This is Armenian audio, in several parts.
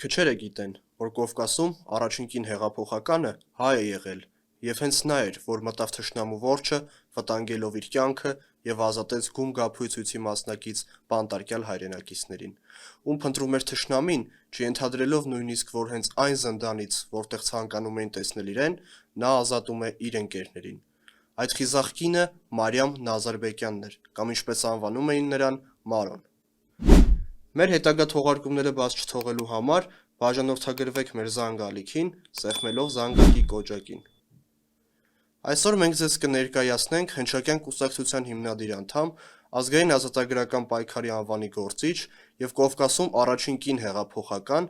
Քչերը գիտեն, որ Կովկասում առաջին կին հեղափոխականը հայ է եղել, և հենց նա էր, որ մտավ թշնամու որջը, վտանգելով իր կյանքը և ազատեց գում գափույցույցի մասնակից բանտարկյալ հայրենակիցներին, ում փնտրում էր թշնամին, չենթադրելով նույնիսկ, որ հենց այն զնդանից, որտեղ ցանկանում էին տեսնել իրեն, նա ազատում է իր ընկերներին։ Այդ խիզախ կինը Մարիամ Նազարբեկյանն էր, կամ ինչպես անվանում էին նրան՝ Մարոն։ Մեր հետագա թողարկումները բաց չթողելու համար բաժանորդագրվեք մեր զանգ-ալիքին՝ սեղմելով զանգակի կոճակին։ Այսօր մենք ձեզ կներկայացնենք Հնչակյան կուսակցության հիմնադիր անդամ, Ազգային ազատագրական պայքարի անվանի գործիչ և Կովկասում առաջին կին հեղափոխական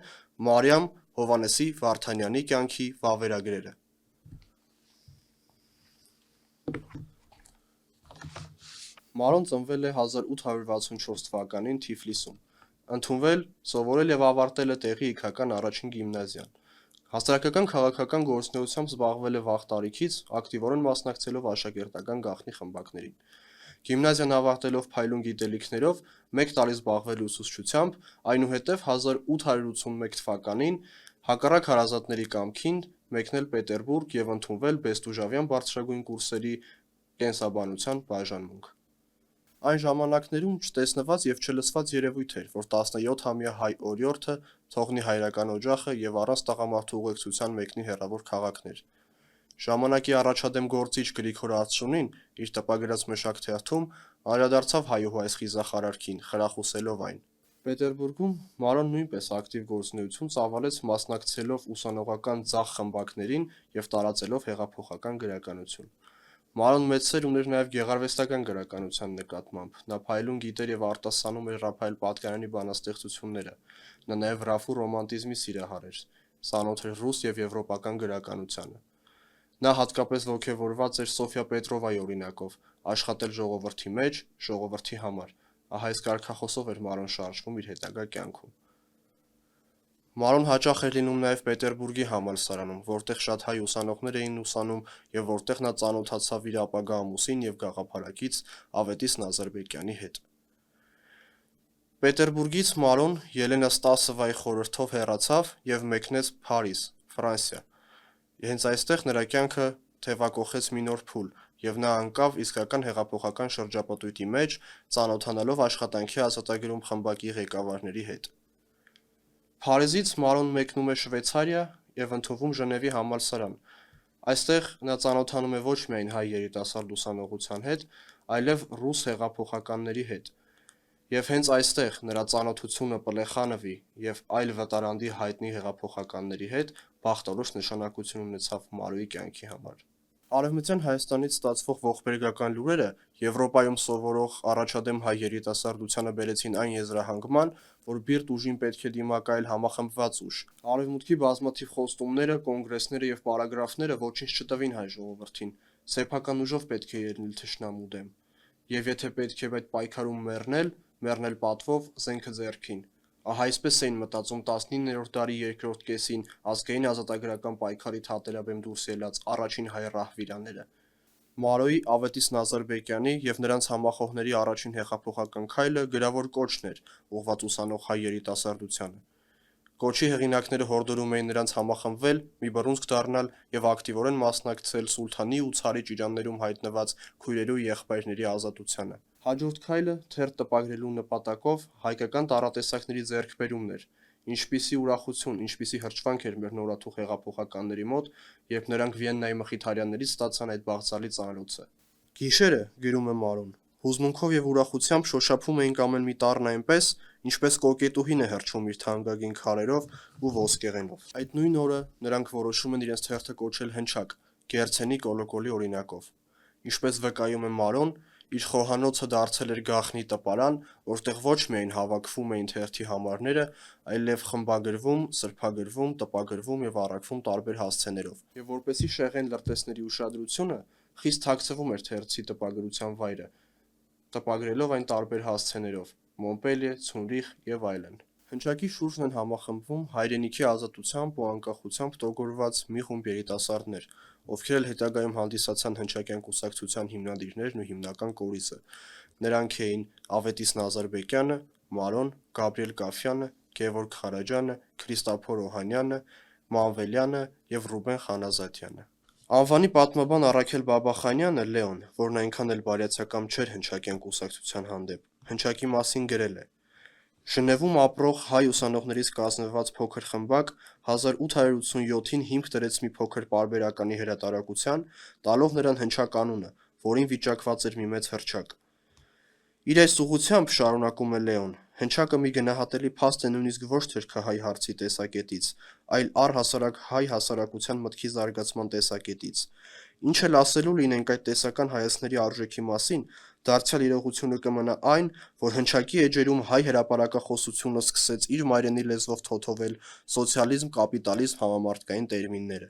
Մարիամ Հովհաննեսի Վարդանյանի կյանքի վավերագրերը։ Մարոն ծնվել է 1864 թվականին Թիֆլիսում, ընդունվել, սովորել և ավարտել է տեղի իգական առաջին գիմնազիան։ Հասարակական քաղաքական գործունեությամբ զբաղվել է վաղ տարիքից, ակտիվորեն մասնակցելով աշակերտական գաղտնի խմբակներին։ Գիմնազիան ավարտելով փայլուն գիտելիքներով, 1 տարի զբաղվել ուսուցչությամբ, այնուհետև 1881 թվականին հակառակ հարազատների կամքին մեկնել Պետերբուրգ և ընդունվել Բեստուժավյան բարձրագույն կուրսերի կենսաբանության բաժանմունք։ Այն ժամանակներում չտեսնված և չլսված երևույթ էր, որ 17-ամյա հայ օրիորդը թողնի հայրական օջախը և առանց տղամարդու ուղեկցության մեկնի հեռավոր քաղաքներ։ Ժամանակի առաջադեմ գործիչ Գրիգոր Արծրունին իր տպագրած մշակ թերթում անդրադարձավ հայուհու այս խիզախ արարքին, խրախուսելով այն։ Պետերբուրգում Մարոն նույնպես ակտիվ գործունեություն ծավալեց, մասնակցելով ուսանողական ձախ խմբակներին և տարածելով հեղափոխական գրականություն։ Մարոն մեծ սեր ուներ նաև գեղարվեստական գրականության նկատմամբ, նա փայլուն գիտեր և արտասանում էր Ռափայել Պատկանյանի բանաստեղծությունները, նա նաև ռաֆու ռոմանտիզմի սիրահար էր, ծանոթ էր ռուս և եվրոպական գրականությանը։ Նա հատկապես ոգևորված էր Սոֆյա Պետրովայի օրինակով, աշխատել ժողովրդի մեջ, ժողովրդի համար, ահա այս կարգախոսով էր Մարոն շարժվում իր հետագա կյանքում։ Մարոն հաճախ էր լինում նաև Պետերբուրգի համալսարանում, որտեղ շատ հայ ուսանողներ էին ուսանում և որտեղ նա ծանոթացավ իր ապագա ամուսին և գաղափարակից Ավետիս Նազարբեկյանի հետ։ Պետերբուրգից Մարոն Ելենա Ստասովայի խորհրդով հեռացավ և մեկնեց Փարիզ, Ֆրանսիա։ Հենց այստեղ նրա կյանքը թևակոխեց մի նոր փուլ, և նա ընկավ իսկական հեղափոխական շրջապտույտի մեջ, ծանոթանալով աշխատանքի ազատագրում խմբակի ղեկավարների հետ։ Փարիզից Մարոն մեկնում է Շվեյցարիա և ընդունվում Ժնևի համալսարան։ Այստեղ նա ծանոթանում է ոչ միայն հայ երիտասարդ ուսանողության հետ, այլև ռուս հեղափոխականների հետ։ Եվ հենց այստեղ նրա ծանոթությունը Պլեխանովի և այլ վտարանդի հայտնի հեղափոխականների հետ բախտորոշ նշանակություն ունեցավ Մարոյի կյանքի համար։ Արևմտյան Հայաստանից ստացվող ողբերգական լուրերը Եվրոպայում սովորող առաջադեմ հայ երիտասարդությանը բերեցին այն եզրահանգման, որ բիրտ ուժին պետք է դիմակայել համախմբված ուժ։ Արևմուտքի բազմաթիվ խոստումները, կոնգրեսները և պարագրաֆները ոչինչ չտվին հայ ժողովրդին, սեփական ուժով պետք է ելնել թշնամու դեմ։ Եվ եթե պետք է այդ պայքարում մեռնել պատվով, զենքը ձեռքին։ Ահա այսպես էին մտածում 19-րդ դարի երկրորդ կեսին ազգային ազատագրական պայքարի թատերաբեմ դուրս ելած առաջին հայ ռահվիրաները։ Մարոյի, Ավետիս Նազարբեկյանի և նրանց համախոհների առաջին հեղափոխական քայլը գրավոր կոչն էր, ուղղված ուսանող հայ երիտասարդությանը։ Կոչի հեղինակները հորդորում էին նրանց համախմբվել, մի բռունցք դառնալ և ակտիվորեն մասնակցել Սուլթանի ու Ցարի ճիրաններում հայտնված քույրերի ու եղբայրների ազատությանը։ Հաջորդ քայլը թերթ տպագրելու նպատակով հայկական տառատեսակների ձեռքբերումն էր։ Ինչպիսի ուրախություն, ինչպիսի հրճվանք էր մեր նորաթուխ հեղափոխականների մոտ, երբ նրանք Վիեննայի մխիթարյաններից ստացան այդ բաղձալի ծանրոցը։ Գիշերը, գրում է Մարոն, հուզմունքով և ուրախությամբ շոշափում էինք ամեն մի տառն այնպես, ինչպես կոկետուհին է հրճվում իր թանկագին քարերով ու ոսկեղենով։ Այդ նույն օրը նրանք որոշում են իրենց թերթը կոչել Հնչակ, Գերցենի կոլոկոլի օրինակով։ Ինչպես վկայում է Մարոն, իր խոհանոցը դարձել էր գաղտնի տպարան, որտեղ ոչ միայն հավաքվում էին թերթի համարները, այլև խմբագրվում, սրբագրվում, տպագրվում և առաքվում տարբեր հասցեներով։ Եվ որպեսզի շեղեն լրտեսների ուշադրությունը, խիստ թաքցվում էր թերթի տպագրության վայրը, տպագրելով այն տարբեր հասցեներով՝ Մոնպելիե, Ցյուրիխ և այլն։ Հնչակի շուրջն են համախմբվում հայրենիքի ազատությամբ ու անկախությամբ տոգորված մի խումբ երիտասարդներ, ովքեր էլ հետագայում հանդիսացան Հնչակյան կուսակցության հիմնադիրներն ու հիմնական կորիզը։ Նրանք էին Ավետիս Նազարբեկյանը, Մարոն, Գաբրիել Կաֆյանը, Գևորգ Խարաջյանը, Քրիստափոր Օհանյանը, Մանվելյանը և Ռուբեն Խանազատյանը։ Անվանի պատմաբան Առաքել Բաբախանյանը Լեոն, որն այնքան էլ բարյացակամ չէր հնչակյան կուսակցության հանդեպ, հնչակի մասին գրել է. Ժնևում ապրող հայ ուսանողներից կազմված փոքր խմբակ 1887-ին հիմք դրեց մի փոքր պարբերականի հրատարակության, տալով նրան հնչակ անունը, որին վիճակված էր մի մեծ հռչակ։ Իր այս ուղղությամբ, շարունակում է Լեոն, հնչակը մի գնահատելի փաստ է նույնիսկ ոչ թրքահայ հարցի տեսակետից, այլ առհասարակ հայ հասարակության մտքի զարգացման տեսակետից։ Ինչ էլ ասելու լինենք այդ տեսական հայացքների արժեքի մասին, դարձյալ իրողությունը կմնա այն, որ հնչակի էջերում հայ հրապարակախոսությունը սկսեց իր մայրենի լեզվով թոթովել սոցիալիզմ, կապիտալիզմ համամարտկային տերմինները,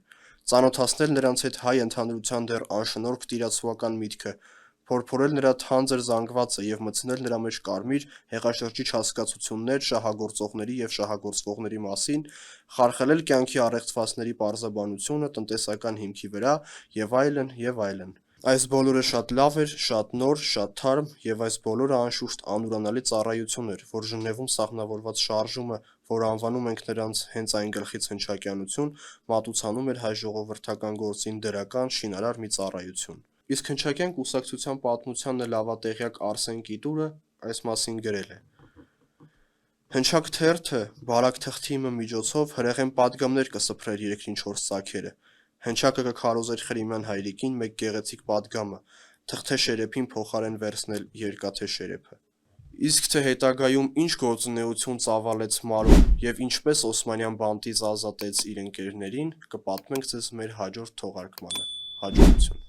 ծանոթացնել նրանց հետ հայ ընդհանրության դեռ անշնորհք տիրացուական միտքը, փորփորել նրա թանձր զանգվածը և մտցնել նրա մեջ կարմիր, հեղաշրջիչ հասկացություններ շահագործողների և շահագործվողների մասին, խարխլել կյանքի առեղծվածների պարզաբանությունը տնտեսական հիմքի վրա և այլն, և այլն։ Այս բոլորը շատ լավ էր, շատ նոր, շատ թարմ, և այս բոլորը անշուշտ անուրանալի ծառայություն էր, որ Ժնևում սահմանավորված շարժումը, որ անվանում ենք նրանց հենց այն գլխից հնչակյանություն, մատուցանում էր հայ ժողովրդական գործին դրական, շինարար մի ծառայություն։ Իսկ հնչակյան կուսակցության պատմությանն լավատեղյակ Արսեն Կիտուրը այս մասին գրել է. Հնչակ թերթը բարակ թղթի միջոցով հրեղեն պատգամներ կսփռեր երկրին 4 ծագերը, հնչակը կքարոզեր Խրիմյան հայրիկին մեկ գեղեցիկ պատգամը, թղթե շերեփին փոխարեն վերցնել երկաթե շերեփը։ Իսկ թե հետագայում ինչ գործունեություն ծավալեց Մարուն և ինչպես Օսմանյան բանտից ազատեց իր ընկերներին, կպատմենք ձեզ մեր հաջորդ թողարկմանը։ Հաջողություն։